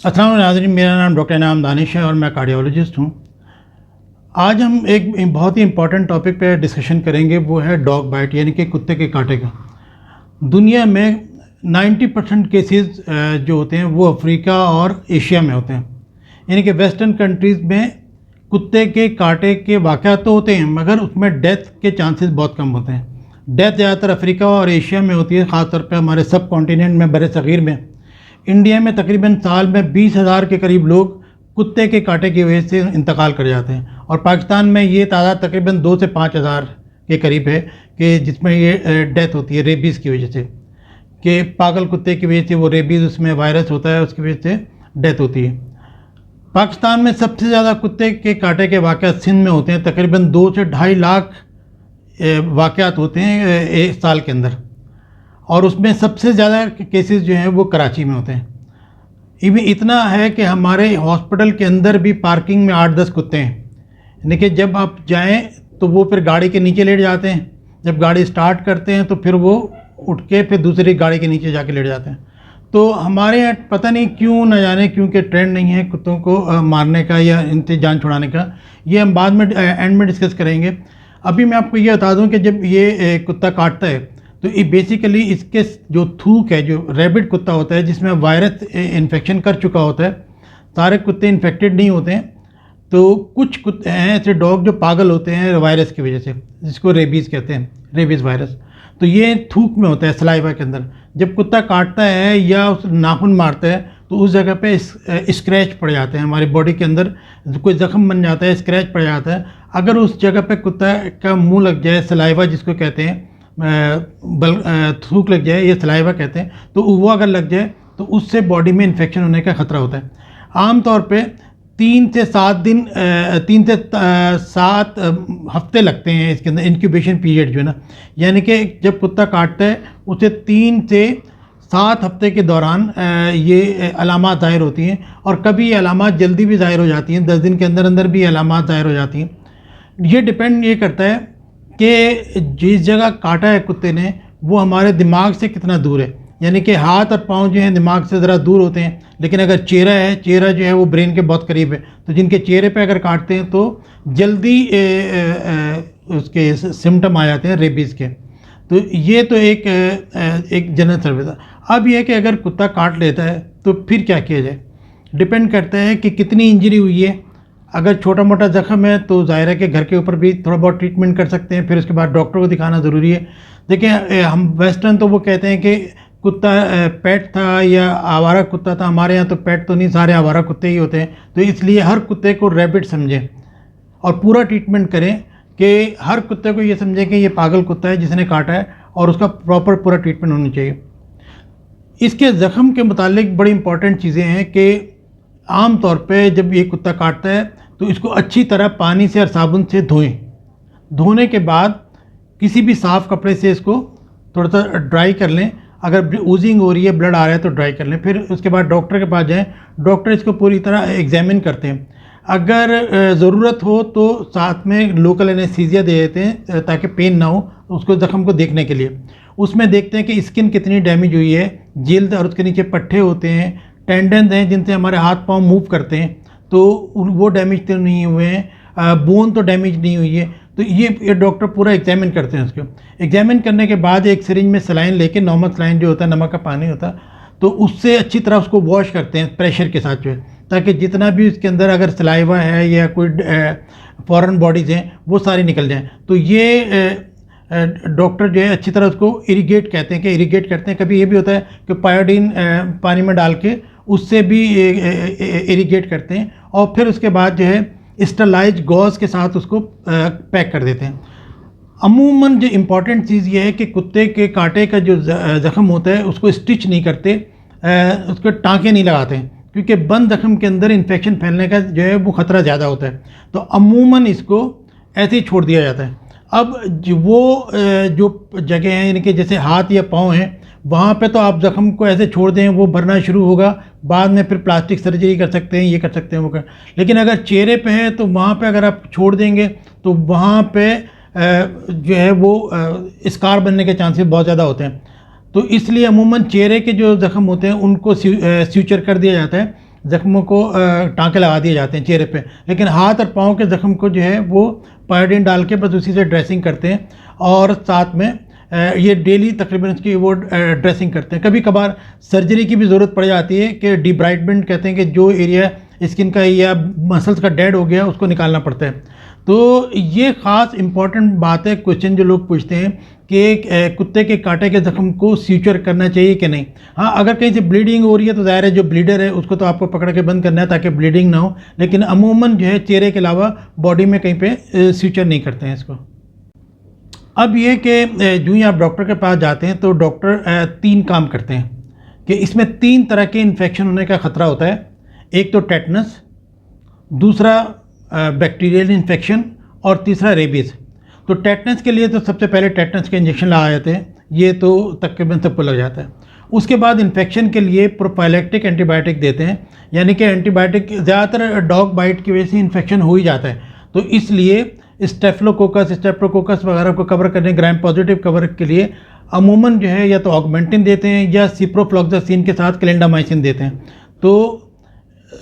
अस्सलाम वालेकुम नाज़रीन, मेरा नाम डॉक्टर इनाम दानिश है और मैं कार्डियोलॉजिस्ट हूँ। आज हम एक बहुत ही इम्पॉर्टेंट टॉपिक पे डिस्कशन करेंगे, वो है डॉग बाइट यानी कि कुत्ते के कांटे का। दुनिया में 90% केसेस जो होते हैं वो अफ्रीका और एशिया में होते हैं, यानी कि वेस्टर्न कंट्रीज़ में कुत्ते के कांटे के वाक़यात तो होते हैं मगर उसमें डेथ के चांसेस बहुत कम होते हैं। डेथ ज़्यादातर अफ्रीका और एशिया में होती है, ख़ास तौर पे हमारे सब कॉन्टिनेंट में, बड़े सग़ीर में। इंडिया में तकरीबन साल में 20,000 के करीब लोग कुत्ते के कांटे की वजह से इंतकाल कर जाते हैं और पाकिस्तान में ये तादाद तकरीबन 2 से 5,000 के करीब है कि जिसमें ये डेथ होती है रेबीज़ की वजह से, कि पागल कुत्ते की वजह से वो रेबीज़, उसमें वायरस होता है, उसकी वजह से डेथ होती है। पाकिस्तान में सबसे ज़्यादा कुत्ते के कांटे के वाक़यात सिंध में होते हैं, तकरीबन 2 से 2.5 लाख वाक़यात होते हैं एक साल के अंदर, और उसमें सबसे ज़्यादा केसेस जो हैं वो कराची में होते हैं। इवन इतना है कि हमारे हॉस्पिटल के अंदर भी पार्किंग में 8-10 कुत्ते हैं, यानी कि जब आप जाएं तो वो फिर गाड़ी के नीचे लेट जाते हैं, जब गाड़ी स्टार्ट करते हैं तो फिर वो उठ के फिर दूसरी गाड़ी के नीचे जाके लेट जाते हैं। तो हमारे यहाँ पता नहीं क्यों, न जाने क्यों कि ट्रेंड नहीं है कुत्तों को मारने का या इनसे जान छुड़ाने का। ये हम बाद में एंड में डिस्कस करेंगे। अभी मैं आपको ये बता दूँ कि जब ये कुत्ता काटता है तो ये बेसिकली इसके जो थूक है, जो रैबिट कुत्ता होता है जिसमें वायरस इन्फेक्शन कर चुका होता है, सारे कुत्ते इन्फेक्टेड नहीं होते हैं। तो कुछ कुत्ते हैं ऐसे डॉग जो पागल होते हैं वायरस की वजह से, जिसको रेबीज़ कहते हैं, रेबीज़ वायरस। तो ये थूक में होता है, सलाइवा के अंदर। जब कुत्ता काटता है या उस नाखून मारता है तो उस जगह पे स्क्रैच पड़ जाते हैं, हमारी बॉडी के अंदर कोई ज़ख्म बन जाता है, स्क्रैच पड़ जाता है। अगर उस जगह पे कुत्ता का मुँह लग जाए, सलाइवा जिसको कहते हैं, थूक लग जाए, ये सलाइवा कहते हैं, तो वो अगर लग जाए तो उससे बॉडी में इन्फेक्शन होने का ख़तरा होता है। आम तौर पे 3 से 7 हफ्ते लगते हैं इसके अंदर, इंक्यूबेशन पीरियड जो है ना, यानी कि जब कुत्ता काटता है उसे 3 से 7 हफ्ते के दौरान ये अलामात ज़ाहिर होती हैं, और कभी ये अलामात जल्दी भी ज़ाहिर हो जाती हैं, 10 दिन के अंदर अंदर भी अलामात ज़ाहिर हो जाती हैं। ये डिपेंड ये करता है कि जिस जगह काटा है कुत्ते ने वो हमारे दिमाग से कितना दूर है, यानी कि हाथ और पाँव जो हैं दिमाग से ज़रा दूर होते हैं, लेकिन अगर चेहरा है, चेहरा जो है वो ब्रेन के बहुत करीब है, तो जिनके चेहरे पे अगर काटते हैं तो जल्दी उसके सिम्टम आ जाते हैं रेबीज़ के। तो ये तो एक जनरल सर्विस है। अब ये है कि अगर कुत्ता काट लेता है तो फिर क्या किया जाए, डिपेंड करता है कि कितनी इंजरी हुई है। अगर छोटा मोटा ज़ख्म है तो ज़ाहिर है कि घर के ऊपर भी थोड़ा बहुत ट्रीटमेंट कर सकते हैं, फिर उसके बाद डॉक्टर को दिखाना ज़रूरी है। देखिए, हम वेस्टर्न तो वो कहते हैं कि कुत्ता पेट था या आवारा कुत्ता था, हमारे यहाँ तो पेट तो नहीं, सारे आवारा कुत्ते ही होते हैं। तो इसलिए हर कुत्ते को रैबिट समझें और पूरा ट्रीटमेंट करें, कि हर कुत्ते को ये समझें कि ये पागल कुत्ता है जिसने काटा है, और उसका प्रॉपर पूरा ट्रीटमेंट होना चाहिए। इसके ज़ख्म के मुतालिक बड़ी इंपॉर्टेंट चीज़ें हैं कि आम तौर पे जब ये कुत्ता काटता है तो इसको अच्छी तरह पानी से और साबुन से धोएं। धोने के बाद किसी भी साफ़ कपड़े से इसको थोड़ा सा ड्राई कर लें। अगर ऊजिंग हो रही है, ब्लड आ रहा है तो ड्राई कर लें। फिर उसके बाद डॉक्टर के पास जाएं, डॉक्टर इसको पूरी तरह एग्जामिन करते हैं। अगर ज़रूरत हो तो साथ में लोकल एनेस्थीसिया दे देते हैं ताकि पेन ना हो उसको, ज़ख्म को देखने के लिए। उसमें देखते हैं कि स्किन कितनी डैमेज हुई है, जिल्द और उसके नीचे पट्टे होते हैं, टेंडन हैं जिनसे हमारे हाथ पाँव मूव करते हैं, तो वो डैमेज तो नहीं हुए हैं, बोन तो डैमेज नहीं हुई है। तो ये डॉक्टर पूरा एग्जामिन करते हैं। उसको एग्जामिन करने के बाद एक सिरिंज में सलाइन लेके, नॉर्मल सलाइन जो होता है, नमक का पानी होता है, तो उससे अच्छी तरह उसको वॉश करते हैं प्रेशर के साथ जो है, ताकि जितना भी उसके अंदर अगर सलाइवा है या कोई फॉरेन बॉडीज़ हैं वो सारी निकल जाएँ। तो ये डॉक्टर जो है अच्छी तरह उसको इरिगेट कहते हैं, कि इरिगेट करते हैं। कभी ये भी होता है कि पायोडीन पानी में डाल के उससे भी इरिगेट करते हैं, और फिर उसके बाद जो है स्टरलाइज गॉज के साथ उसको पैक कर देते हैं। अमूमन जो इम्पॉर्टेंट चीज़ ये है कि कुत्ते के कांटे का जो ज़ख्म होता है उसको स्टिच नहीं करते, उसको टाँके नहीं लगाते हैं, क्योंकि बंद ज़ख्म के अंदर इन्फेक्शन फैलने का जो है वो ख़तरा ज़्यादा होता है। तो अमूमन इसको ऐसे ही छोड़ दिया जाता है। अब जो जगह हैं, यानी कि जैसे हाथ या पाँव हैं, वहाँ पे तो आप ज़ख्म को ऐसे छोड़ दें, वो भरना शुरू होगा, बाद में फिर प्लास्टिक सर्जरी कर सकते हैं, ये कर सकते हैं, वो कर। लेकिन अगर चेहरे पे है तो वहाँ पे अगर आप छोड़ देंगे तो वहाँ पे जो है वो स्कार बनने के चांसेस बहुत ज़्यादा होते हैं। तो इसलिए अमूमन चेहरे के जो ज़ख्म होते हैं उनको स्यूचर कर दिया जाता है, ज़ख्मों को टाँके लगा दिए जाते हैं चेहरे पे, लेकिन हाथ और पाँव के ज़ख्म को जो है वो पायोडीन डाल के बस उसी से ड्रेसिंग करते हैं, और साथ में ये डेली तकरीबन इसकी वो ड्रेसिंग करते हैं। कभी कभार सर्जरी की भी ज़रूरत पड़ जाती है कि डिब्राइटमेंट कहते हैं कि जो एरिया स्किन का या मसल्स का डेड हो गया उसको निकालना पड़ता है। तो ये ख़ास इम्पॉर्टेंट बात है, क्वेश्चन जो लोग पूछते हैं कि कुत्ते के कांटे के ज़ख्म को स्यूचर करना चाहिए कि नहीं। हाँ, अगर कहीं से ब्लीडिंग हो रही है तो ज़ाहिर है जो ब्लीडर है उसको तो आपको पकड़ के बंद करना है ताकि ब्लीडिंग ना हो, लेकिन अमूमन जो है चेहरे के अलावा बॉडी में कहीं पे स्यूचर नहीं करते हैं इसको। अब ये कि जो ही आप डॉक्टर के पास जाते हैं तो डॉक्टर 3 काम करते हैं कि इसमें 3 तरह के इन्फेक्शन होने का ख़तरा होता है। एक तो टेटनस, दूसरा बैक्टीरियल इन्फेक्शन, और तीसरा रेबीज़। तो टेटनस के लिए तो सबसे पहले टेटनस के इंजेक्शन लगाए जाते हैं, ये तो तकरीबन सबको लग जाता है। उसके बाद इन्फेक्शन के लिए प्रोफाइलैक्टिक एंटीबायोटिक देते हैं, यानी कि एंटीबायोटिक ज़्यादातर डॉग बाइट की वजह से इन्फेक्शन हो ही जाता है, तो इसलिए स्टेफिलोकोकस, स्टेप्टोकोकस वगैरह को कवर करने, ग्राम पॉजिटिव कवर के लिए अमूमन जो है या तो ऑगमेंटिन देते हैं या सिप्रोफ्लॉक्सासिन के साथ क्लिंडामाइसिन देते हैं। तो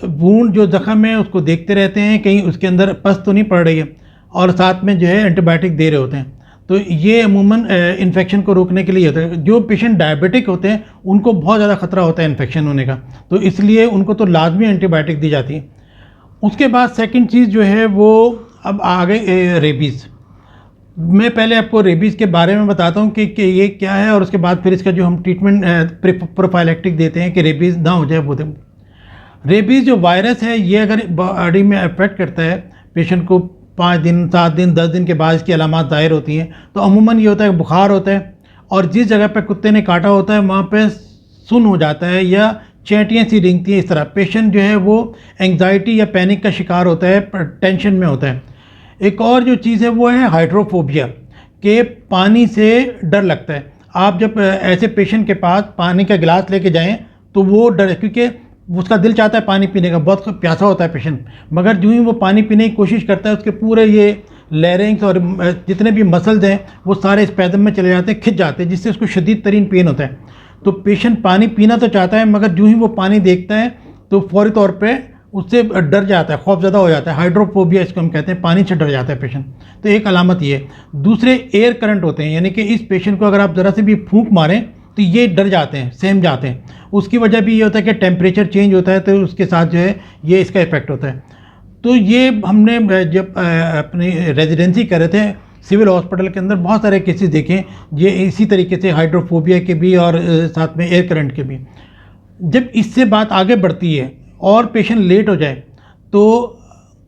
वूंड जो ज़ख़म है उसको देखते रहते हैं कहीं उसके अंदर पस तो नहीं पड़ रही है, और साथ में जो है एंटीबायोटिक दे रहे होते हैं। तो ये अमूमन इन्फेक्शन को रोकने के लिए होता है। जो पेशेंट डायबिटिक होते हैं उनको बहुत ज़्यादा ख़तरा होता है इन्फेक्शन होने का, तो इसलिए उनको तो लाजमी एंटीबायोटिक दी जाती है। उसके बाद सेकंड चीज़ जो है वो अब आ गई रेबीज़। मैं पहले आपको रेबीज़ के बारे में बताता हूँ कि ये क्या है, और उसके बाद फिर इसका जो हम ट्रीटमेंट प्रोफाइलैक्टिक देते हैं कि रेबीज़ ना हो जाए वो दें। रेबीज़ जो वायरस है ये अगर बॉडी में अफेक्ट करता है पेशेंट को, 5 दिन, 7 दिन, 10 दिन के बाद इसकी अलामात ज़ाहिर होती हैं। तो अमूमन ये होता है बुखार होता है, और जिस जगह पे कुत्ते ने काटा होता है वहाँ पे सुन्न हो जाता है या चैंटियाँ सी रेंगती हैं। इस तरह पेशेंट जो है वो एंग्जाइटी या पैनिक का शिकार होता है, टेंशन में होता है। एक और जो चीज़ है वो है हाइड्रोफोबिया, कि पानी से डर लगता है। आप जब ऐसे पेशेंट के पास पानी का गिलास लेके जाएं तो वो डर, क्योंकि उसका दिल चाहता है पानी पीने का, बहुत प्यासा होता है पेशेंट, मगर जो ही वो पानी पीने की कोशिश करता है उसके पूरे ये लैरिंग्स और जितने भी मसल्स हैं वो सारे स्पैज़म में चले जाते हैं, खिंच जाते हैं, जिससे उसको शदीद तरीन पेन होता है। तो पेशेंट पानी पीना तो चाहता है, मगर जो ही वो पानी देखता है तो फौरी तौर पे उससे डर जाता है, खौफज़दा हो जाता है। हाइड्रोफोबिया इसको हम कहते हैं, पानी से डर जाता है पेशेंट। तो एक अलामत ये है। दूसरे एयर करंट होते हैं, यानी कि इस पेशेंट को अगर आप ज़रा से भी फूंक मारें तो ये डर जाते हैं, सहम जाते हैं। उसकी वजह भी ये होता है कि टेम्परेचर चेंज होता है, तो उसके साथ जो है ये इसका इफेक्ट होता है। तो ये हमने जब अपनी रेजिडेंसी कर रहे थे सिविल हॉस्पिटल के अंदर बहुत सारे केसेस देखे, ये इसी तरीके से हाइड्रोफोबिया के भी और साथ में एयर करंट के भी। जब इससे बात आगे बढ़ती है और पेशेंट लेट हो जाए तो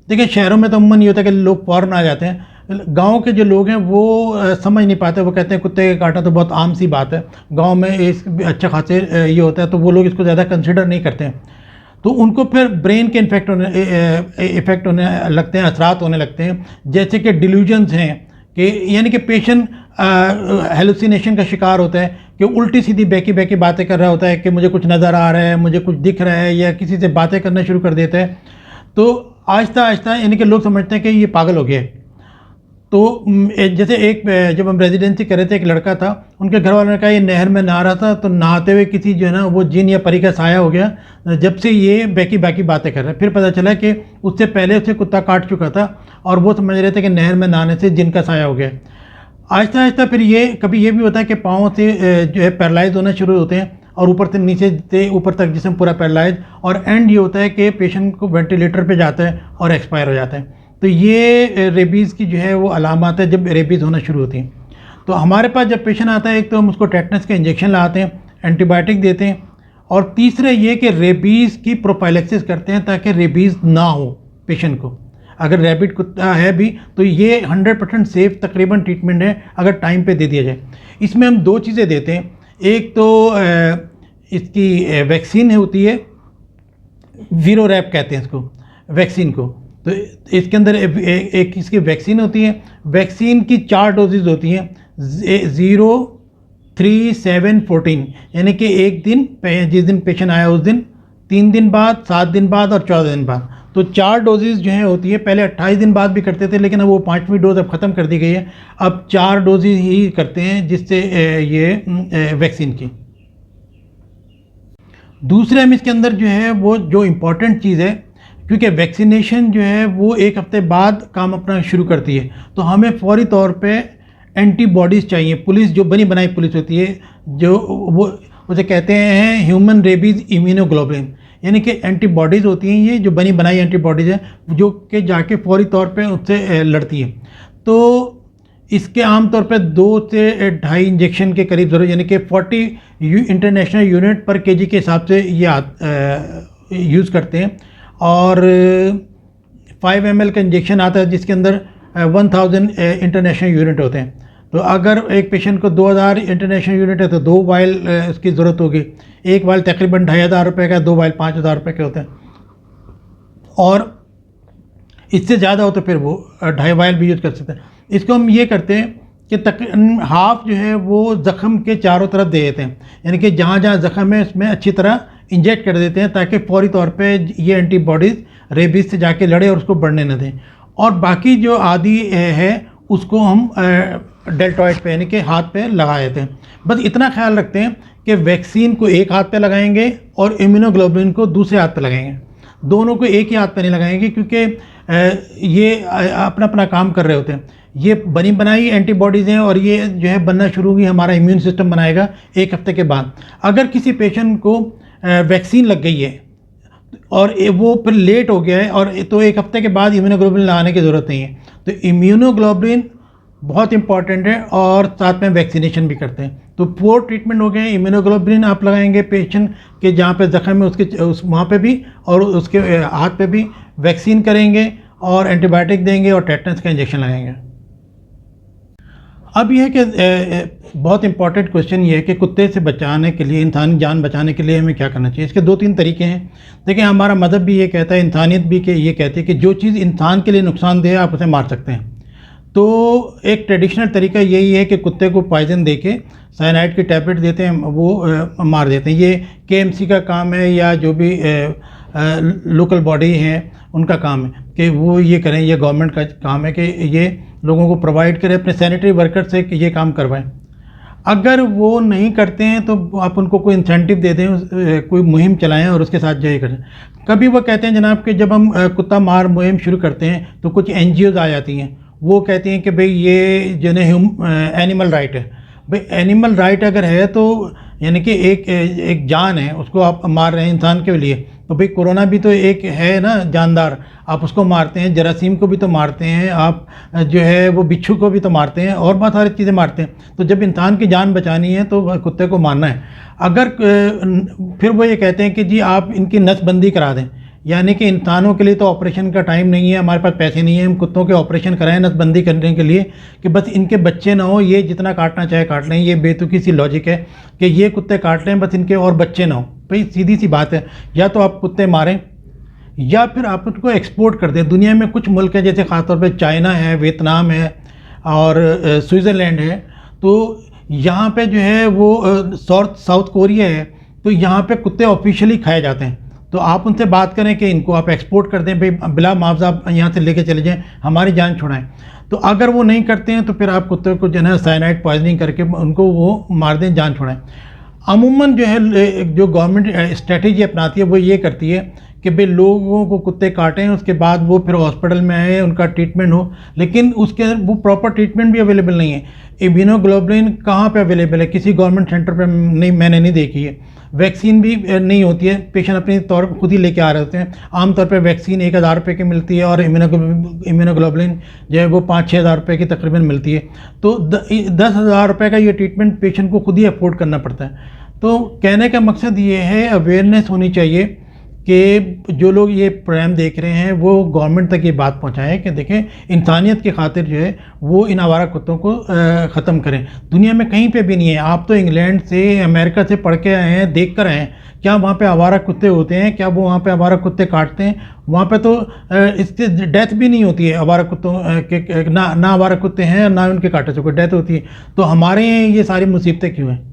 देखिए, शहरों में तो अमूमन ये होता है कि लोग फ़ौरन आ जाते हैं। गांव के जो लोग हैं वो समझ नहीं पाते, वो कहते हैं कुत्ते का काटा तो बहुत आम सी बात है, गांव में इस अच्छा खासे ये होता है, तो वो लोग इसको ज़्यादा कंसिडर नहीं करते हैं। तो उनको फिर ब्रेन के इफेक्ट होने लगते हैं, असरात होने लगते हैं, जैसे कि डिल्यूजन्स हैं, कि यानी कि पेशेंट हेलुसिनेशन का शिकार होता है, कि उल्टी सीधी बहकी बहकी बातें कर रहा होता है कि मुझे कुछ नज़र आ रहा है, मुझे कुछ दिख रहा है, या किसी से बातें करना शुरू कर देता है। तो आहिस्ता आहिस्ता यानी कि लोग समझते हैं कि ये पागल हो गया है। तो जैसे एक जब हम रेजिडेंसी कर रहे थे, एक लड़का था, उनके घर वालों ने कहा ये नहर में नहा रहा था, तो नहाते हुए किसी जो है ना वो जिन या परी का साया हो गया, जब से ये बहकी बहकी बातें कर रहा है। फिर पता चला कि उससे पहले उसे कुत्ता काट चुका था और वो समझ रहे थे कि नहर में नहाने से जिन का साया हो गया। आहिस्ता आहिस्ता फिर ये कभी ये भी होता है कि पाँव से जो है पैरालाइज होना शुरू होते हैं, और ऊपर से नीचे से ऊपर तक जिसम पूरा पैरालाइज, और एंड ये होता है कि पेशेंट को वेंटिलेटर पे जाता है और एक्सपायर हो जाता है। तो ये रेबीज़ की जो है वो अलामत है जब रेबीज़ होना शुरू होती हैं। तो हमारे पास जब पेशेंट आता है, एक तो हम उसको टेटनस का इंजेक्शन लगाते हैं, एंटीबायोटिक देते हैं, और तीसरे ये कि रेबीज़ की प्रोफाइलैक्सिस करते हैं ताकि रेबीज़ ना हो पेशेंट को। अगर रैबिट कुत्ता है भी तो ये 100% सेफ़ तकरीबन ट्रीटमेंट है अगर टाइम पे दे दिया जाए। इसमें हम 2 चीज़ें देते हैं, एक तो इसकी वैक्सीन होती है, वीरोरैप कहते हैं इसको वैक्सीन को। तो इसके अंदर एक इसकी वैक्सीन होती है, वैक्सीन की 4 डोजेज़ होती हैं, 0, 3, 7, 14, यानी कि एक दिन जिस दिन पेशेंट आया उस दिन, 3 दिन बाद, 7 दिन बाद और 14 दिन बाद। तो 4 डोजेज़ जो हैं होती है। पहले 28 दिन बाद भी करते थे, लेकिन अब वो 5वीं डोज अब ख़त्म कर दी गई है। अब 4 डोजेज़ ही करते हैं जिससे ये वैक्सीन की। दूसरे हम इसके अंदर जो है वो जो इम्पॉर्टेंट चीज़ है, क्योंकि वैक्सीनेशन जो है वो 1 हफ्ते बाद काम अपना शुरू करती है, तो हमें फौरी तौर पे एंटीबॉडीज़ चाहिए। पुलिस जो बनी बनाई पुलिस होती है, जो वो उसे कहते हैं ह्यूमन रेबीज़ इम्यूनोग्लोबुलिन, यानी कि एंटीबॉडीज़ होती हैं, ये जो बनी बनाई एंटीबॉडीज़ हैं जो कि जाके फौरी तौर पे उससे लड़ती है। तो इसके आम तौर पे 2 से 2.5 इंजेक्शन के करीब ज़रूर, यानी कि 40 इंटरनेशनल यूनिट पर केजी के हिसाब से ये यूज़ करते हैं। और 5 ml का इंजेक्शन आता है जिसके अंदर 1000 इंटरनेशनल यूनिट होते हैं। तो अगर एक पेशेंट को 2000 इंटरनेशनल यूनिट है तो 2 वाइल इसकी ज़रूरत होगी। एक वाइल तकरीबन 2500 रुपये का, 2 वाइल 5000 रुपये के होते हैं, और इससे ज़्यादा हो तो फिर वो 2.5 वाइल भी यूज़ कर सकते हैं। इसको हम ये करते हैं कि तकरीबन हाफ जो है वो ज़ख़म के चारों तरफ दे देते हैं, यानी कि जहाँ जहाँ ज़ख़म है उसमें अच्छी तरह इंजेक्ट कर देते हैं ताकि फौरी तौर पे ये एंटीबॉडीज़ रेबीज़ से जाके लड़े और उसको बढ़ने न दें। और बाकी जो आदि है उसको हम डेल्टॉइड पे यानी कि हाथ पे लगा देते हैं। बस इतना ख्याल रखते हैं कि वैक्सीन को एक हाथ पे लगाएंगे और इम्यूनोग्लोबुलिन को दूसरे हाथ पे लगाएंगे, दोनों को एक ही हाथ पे नहीं लगाएंगे, क्योंकि ये अपना अपना काम कर रहे होते हैं। ये बनी बनाई एंटीबॉडीज़ हैं और ये जो है बनना शुरू होगी, हमारा इम्यून सिस्टम बनाएगा 1 हफ्ते के बाद। अगर किसी पेशेंट को वैक्सीन लग गई है और वो फिर लेट हो गया है और तो 1 हफ्ते के बाद इम्यूनोग्लोबुलिन लगाने की ज़रूरत नहीं है। तो इम्यूनोग्लोबुलिन बहुत इंपॉर्टेंट है और साथ में वैक्सीनेशन भी करते हैं। तो 4 ट्रीटमेंट हो गए। इम्यूनोग्लोबुलिन आप लगाएंगे पेशेंट के जहाँ पे ज़ख़म है उसके वहाँ पे भी, और उसके हाथ पे भी वैक्सीन करेंगे और एंटीबायोटिक देंगे और टेटनस का इंजेक्शन लगाएंगे। अब यह है कि बहुत इंपॉर्टेंट क्वेश्चन ये है कि कुत्ते से बचाने के लिए, इंसानी जान बचाने के लिए हमें क्या करना चाहिए। इसके 2-3 तरीके हैं। देखिए, हमारा मज़हब भी ये कहता है, इंसानियत भी ये कहती है कि जो चीज़ इंसान के लिए नुकसानदेह है आप उसे मार सकते हैं। तो एक ट्रेडिशनल तरीका यही है कि कुत्ते को पॉइज़न देके साइनाइड की टैबलेट देते हैं, वो मार देते हैं। ये केएमसी का काम है या जो भी लोकल बॉडी है उनका काम है कि वो ये करें। ये गवर्नमेंट का काम है कि ये लोगों को प्रोवाइड करें, अपने सैनिटरी वर्कर से कि ये काम करवाएं। अगर वो नहीं करते हैं तो आप उनको कोई इंसेंटिव दे दें, कोई मुहिम चलाएं और उसके साथ जो ये करें। कभी वो कहते हैं जनाब कि जब हम कुत्ता मार मुहिम शुरू करते हैं तो कुछ NGOs आ जाती हैं, वो कहती हैं कि भाई ये जो है एनिमल राइट है। भाई एनिमल राइट अगर है तो यानी कि एक जान है, उसको आप मार रहे हैं इंसान के लिए। तो भाई कोरोना भी तो एक है ना जानदार, आप उसको मारते हैं, जरासीम को भी तो मारते हैं, आप जो है वो बिच्छू को भी तो मारते हैं और बहुत सारी चीज़ें मारते हैं। तो जब इंसान की जान बचानी है तो कुत्ते को मारना है। अगर फिर वो ये कहते हैं कि जी आप इनकी नसबंदी करा दें, यानी कि इंसानों के लिए तो ऑपरेशन का टाइम नहीं है, हमारे पास पैसे नहीं है, हम कुत्तों के ऑपरेशन कराएं नसबंदी करने के लिए कि बस इनके बच्चे ना हो, ये जितना काटना चाहे काट लें। ये बेतुकी सी लॉजिक है कि ये कुत्ते काट लें बस इनके और बच्चे ना हो। भाई सीधी सी बात है, या तो आप कुत्ते मारें या फिर आप उनको एक्सपोर्ट कर दें। दुनिया में कुछ मुल्क हैं जैसे ख़ासतौर पर चाइना है, वियतनाम है और स्विट्ज़रलैंड है, तो यहाँ पे जो है वो साउथ कोरिया है, तो यहाँ पे कुत्ते ऑफिशियली खाए जाते हैं। तो आप उनसे बात करें कि इनको आप एक्सपोर्ट कर दें, भाई बिला मुआवजा आप यहाँ से लेके चले जाएं, हमारी जान छुड़ाएं। तो अगर वो नहीं करते हैं तो फिर आप कुत्ते को जो है साइनाइड पॉइजनिंग करके उनको वो मार दें, जान छुड़ाएं। अमूमन जो है जो गवर्नमेंट स्ट्रेटजी अपनाती है वो ये करती है कि भाई लोगों को कुत्ते काटें, उसके बाद वो फिर हॉस्पिटल में आए, उनका ट्रीटमेंट हो, लेकिन उसके वो प्रॉपर ट्रीटमेंट भी अवेलेबल नहीं है। इम्यूनोग्लोबुलिन कहाँ पे अवेलेबल है? किसी गवर्नमेंट सेंटर पे नहीं, मैंने नहीं देखी है। वैक्सीन भी नहीं होती है, पेशेंट अपने तौर पर खुद ही लेके आ रहे होते हैं। आमतौर पर वैक्सीन 1000 रुपये की मिलती है और इम्यूनोग्लोबुलिन जो है वो 5-6 हज़ार रुपये की तकरीबन मिलती है। तो 10,000 रुपये का ये ट्रीटमेंट पेशेंट को खुद ही अफोर्ड करना पड़ता है। तो कहने का मकसद ये है, अवेयरनेस होनी चाहिए कि जो लोग ये प्रोग्राम देख रहे हैं वो गवर्नमेंट तक ये बात पहुंचाएं कि देखें इंसानियत की खातिर जो है वो इन आवारा कुत्तों को ख़त्म करें। दुनिया में कहीं पे भी नहीं है। आप तो इंग्लैंड से, अमेरिका से पढ़ के आए हैं, देख कर आए हैं, क्या वहाँ पे आवारा कुत्ते होते हैं? क्या वो वहाँ पे आवारा कुत्ते काटते हैं? वहाँ पे तो इससे डेथ भी नहीं होती है आवारा कुत्तों के, ना आवारा कुत्ते हैं ना उनके काटे से कोई डेथ होती है। तो हमारे यहाँ ये सारी मुसीबतें क्यों हैं?